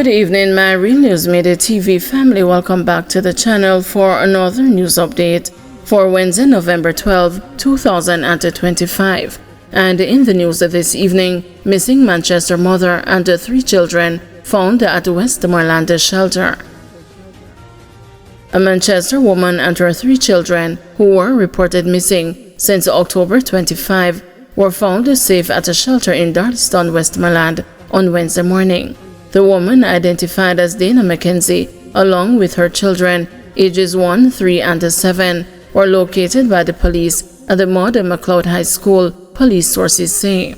Good evening, my Real News Midday TV family. Welcome back to the channel for another news update for Wednesday, November 12, 2025. And in the news this evening, missing Manchester mother and 3 children found at Westmoreland shelter. A Manchester woman and her 3 children, who were reported missing since October 25, were found safe at a shelter in Darlington, Westmoreland on Wednesday morning. The woman, identified as Dana McKenzie, along with her children, ages 1, 3, and 7, were located by the police at the Maud McLeod High School, police sources say.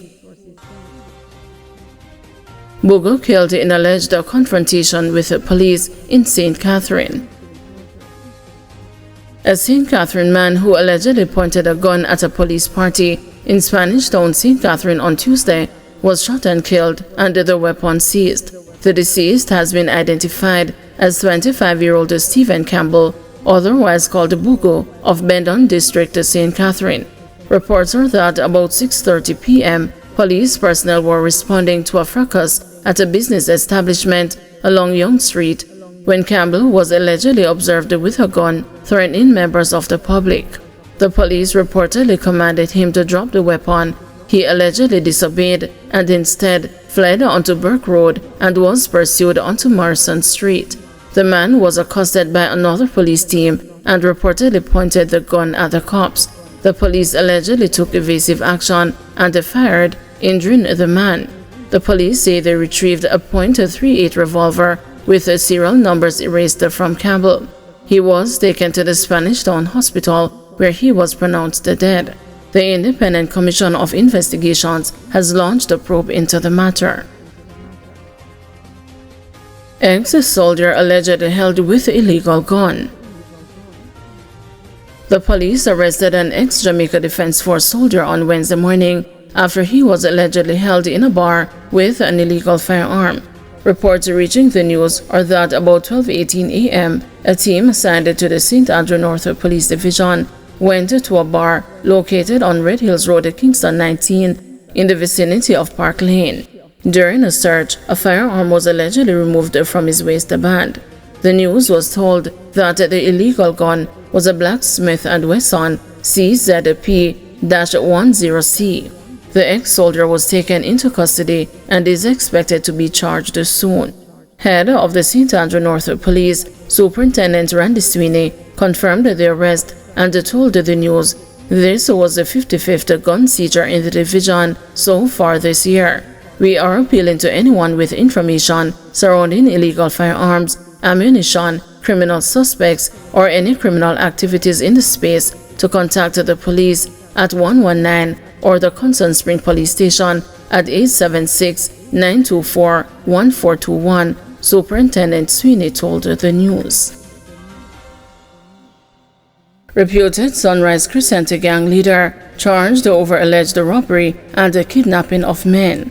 Bogo killed in alleged confrontation with the police in St. Catherine. A St. Catherine man who allegedly pointed a gun at a police party in Spanish Town, St. Catherine on Tuesday was shot and killed, and the weapon seized. The deceased has been identified as 25-year-old Stephen Campbell, otherwise called Bugo, of Bendon District, St. Catherine. Reports are that about 6:30 p.m., police personnel were responding to a fracas at a business establishment along Yonge Street when Campbell was allegedly observed with a gun threatening members of the public. The police reportedly commanded him to drop the weapon. He allegedly disobeyed and instead fled onto Burke Road and was pursued onto Morrison Street. The man was accosted by another police team and reportedly pointed the gun at the cops. The police allegedly took evasive action and fired, injuring the man. The police say they retrieved a .38 revolver with the serial numbers erased from Campbell. He was taken to the Spanish Town Hospital, where he was pronounced dead. The Independent Commission of Investigations has launched a probe into the matter. Ex-soldier allegedly held with illegal gun. The police arrested an ex-Jamaica Defense Force soldier on Wednesday morning after he was allegedly held in a bar with an illegal firearm. Reports reaching the news are that about 12:18 a.m., a team assigned to the St. Andrew North Police Division went to a bar located on Red Hills Road, Kingston 19, in the vicinity of Park Lane. During a search, a firearm was allegedly removed from his waistband. The news was told that the illegal gun was a Blacksmith & Wesson CZP-10C. The ex-soldier was taken into custody and is expected to be charged soon. Head of the St. Andrew North Police, Superintendent Randy Sweeney, confirmed the arrest and told the news this was the 55th gun seizure in the division so far this year. We are appealing to anyone with information surrounding illegal firearms, ammunition, criminal suspects, or any criminal activities in the space to contact the police at 119 or the Constant Spring Police Station at 876-924-1421, Superintendent Sweeney told the news. Reputed Sunrise Crescent gang leader charged over alleged robbery and kidnapping of men.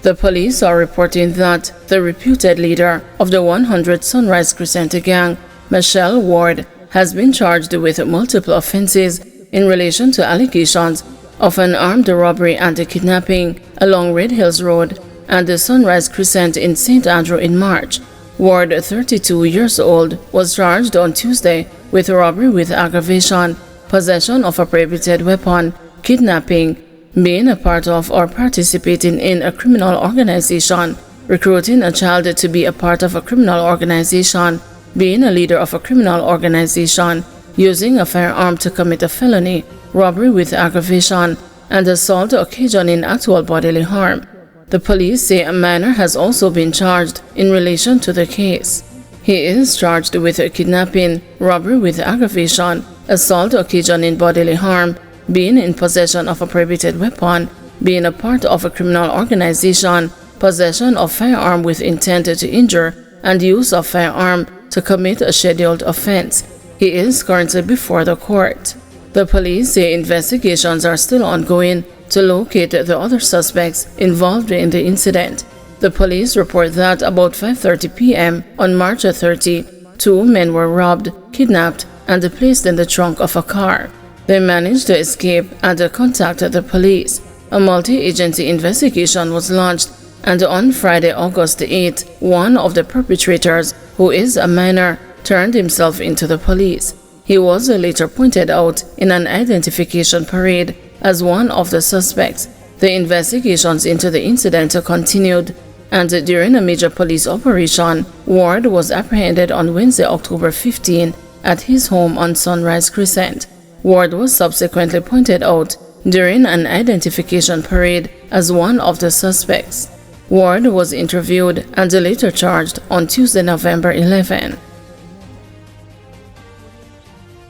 The police are reporting that the reputed leader of the 100 Sunrise Crescent gang, Michelle Ward, has been charged with multiple offenses in relation to allegations of an armed robbery and kidnapping along Red Hills Road and the Sunrise Crescent in St. Andrew in March. Ward, 32 years old, was charged on Tuesday with robbery with aggravation, possession of a prohibited weapon, kidnapping, being a part of or participating in a criminal organization, recruiting a child to be a part of a criminal organization, being a leader of a criminal organization, using a firearm to commit a felony, robbery with aggravation, and assault occasioning actual bodily harm. The police say a minor has also been charged in relation to the case. He is charged with kidnapping, robbery with aggravation, assault occasioning bodily harm, being in possession of a prohibited weapon, being a part of a criminal organization, possession of firearm with intent to injure, and use of firearm to commit a scheduled offense. He is currently before the court. The police say investigations are still ongoing to locate the other suspects involved in the incident. The police report that about 5:30 p.m. on March 30, 2 men were robbed, kidnapped, and placed in the trunk of a car. They managed to escape and contacted the police. A multi-agency investigation was launched and on Friday, August 8, one of the perpetrators, who is a minor, turned himself into the police. He was later pointed out in an identification parade as one of the suspects. The investigations into the incident continued, and during a major police operation, Ward was apprehended on Wednesday, October 15, at his home on Sunrise Crescent. Ward was subsequently pointed out during an identification parade as one of the suspects. Ward was interviewed and later charged on Tuesday, November 11.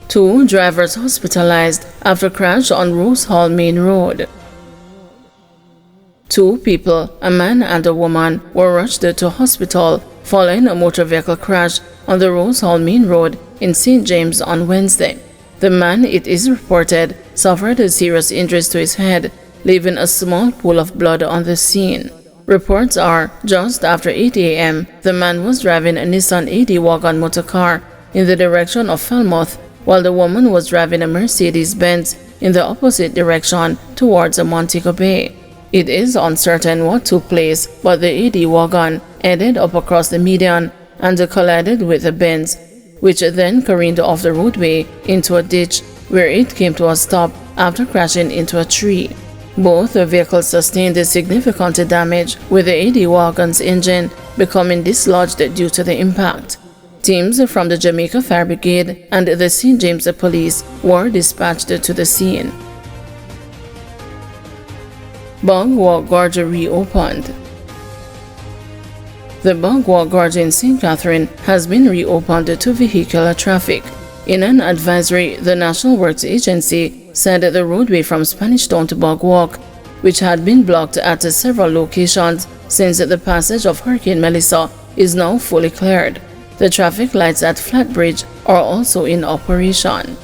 2 drivers hospitalized after crash on Rose Hall Main Road. 2 people, a man and a woman, were rushed to hospital following a motor vehicle crash on the Rose Hall Main Road in St. James on Wednesday. The man, it is reported, suffered serious injuries to his head, leaving a small pool of blood on the scene. Reports are, just after 8 a.m., the man was driving a Nissan AD wagon motor car in the direction of Falmouth, while the woman was driving a Mercedes-Benz in the opposite direction towards Montego Bay. It is uncertain what took place, but the AD wagon ended up across the median and collided with the Benz, which then careened off the roadway into a ditch, where it came to a stop after crashing into a tree. Both vehicles sustained significant damage, with the AD wagon's engine becoming dislodged due to the impact. Teams from the Jamaica Fire Brigade and the St. James Police were dispatched to the scene. Bug Walk Gorge reopened. The Bug Walk Gorge in St. Catherine has been reopened to vehicular traffic. In an advisory, the National Works Agency said that the roadway from Spanish Town to Bug Walk, which had been blocked at several locations since the passage of Hurricane Melissa, is now fully cleared. The traffic lights at Flatbridge are also in operation.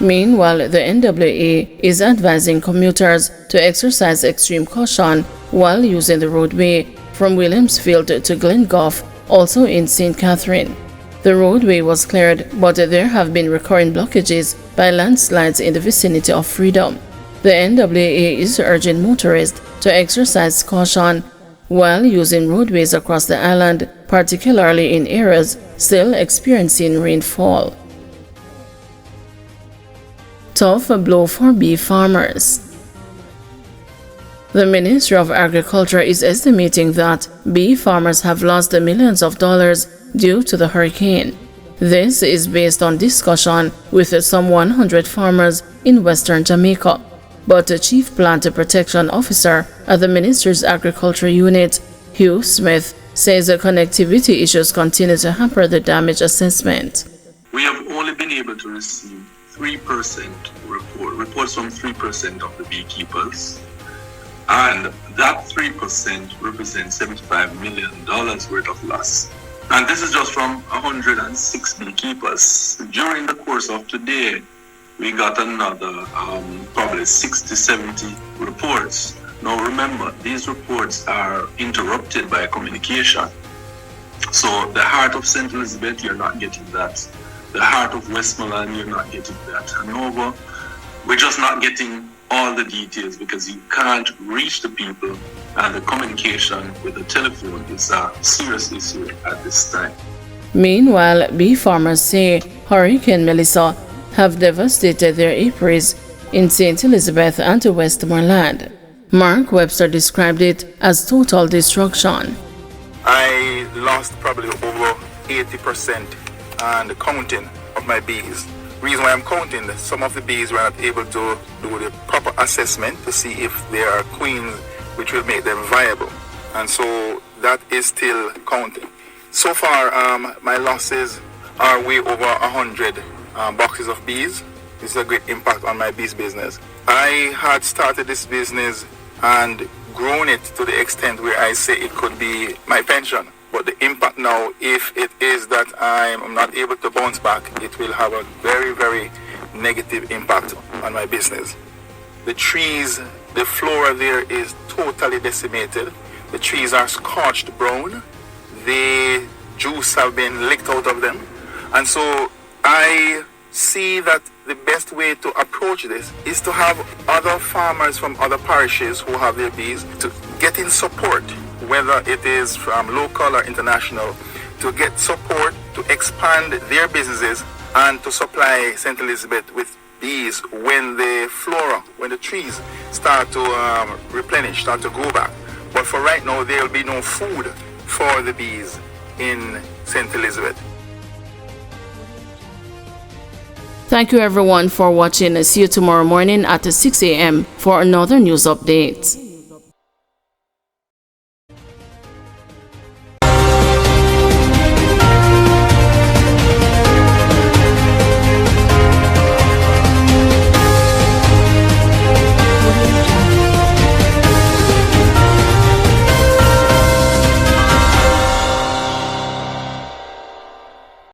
Meanwhile, the NWA is advising commuters to exercise extreme caution while using the roadway from Williamsfield to Glengough, also in St. Catherine. The roadway was cleared, but there have been recurring blockages by landslides in the vicinity of Freedom. The NWA is urging motorists to exercise caution while using roadways across the island, particularly in areas still experiencing rainfall. Tough blow for beef farmers. The Ministry of Agriculture is estimating that beef farmers have lost millions of dollars due to the hurricane. This is based on discussion with some 100 farmers in western Jamaica. But the Chief Plant Protection Officer at the Ministry's Agriculture Unit, Hugh Smith, says the connectivity issues continue to hamper the damage assessment. We have only been able to receive 3% reports from 3% of the beekeepers, and that 3% represents $75 million worth of loss. And this is just from 106 beekeepers. During the course of today, we got another probably 60-70 reports. Now remember, these reports are interrupted by communication. So the heart of St. Elizabeth, you're not getting that. The heart of Westmoreland, you're not getting that. Hanover, we're just not getting all the details because you can't reach the people, and the communication with the telephone is a serious issue at this time. Meanwhile, beef farmers say Hurricane Melissa have devastated their apiaries in St. Elizabeth and Westmoreland. Mark Webster described it as total destruction. I lost probably over 80% on the counting of my bees. Reason why I'm counting, some of the bees were not able to do the proper assessment to see if they are queens, which will make them viable. And so that is still counting. So far, my losses are way over 100 boxes of bees. This is a great impact on my bees business. I had started this business and grown it to the extent where I say it could be my pension. But the impact now, if it is that I'm not able to bounce back, it will have a very, very negative impact on my business. The trees, the flora there is totally decimated. The trees are scorched brown. The juice have been licked out of them. And so I see that the best way to approach this is to have other farmers from other parishes who have their bees to get in support whether it is from local or international, to get support to expand their businesses and to supply St. Elizabeth with bees when the flora, when the trees start to replenish, start to grow back. But for right now, there will be no food for the bees in St. Elizabeth. Thank you everyone for watching. See you tomorrow morning at 6 a.m. for another news update.